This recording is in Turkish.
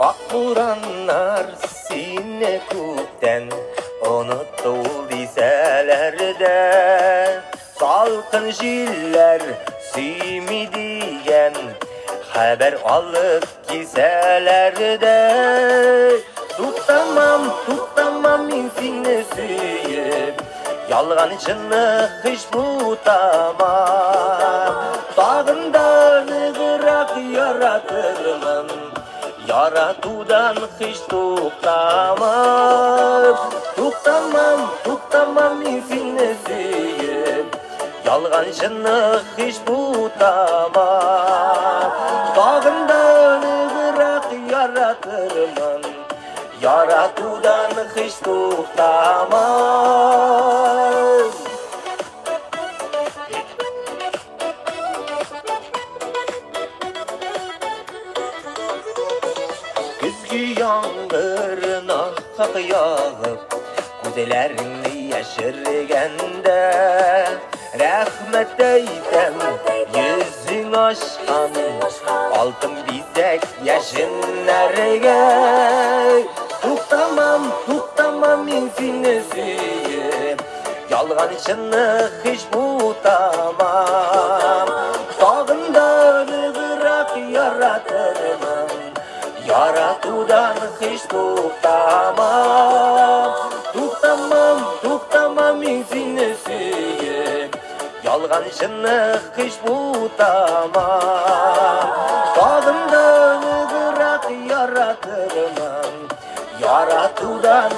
Akburanlar sine kupten unuttu diselerde salkın jiller simi diyen haber alıp giselerde tutamam insini suyup yalgan içini hiç tutamam dağında ıgırak yaratırım yaratudan hiç tutamam insini suyup yalgancını hiç tutamam dağından ıgırak yaratırım yaratudan hiç tutamam. Güzgü yağmuruna hak yağıp Güzelerini yaşırgende Rahmet eytem yüzün aşkan Altın bizek yaşınlarga Tutamam insini suyup Yalgan içini hiç tutamam Dağında ıgırak yaratırım yaratudan hiç tutamam insini suyup yalgan içini hiç tutamam dağında ıgırak yaratırım yaratudan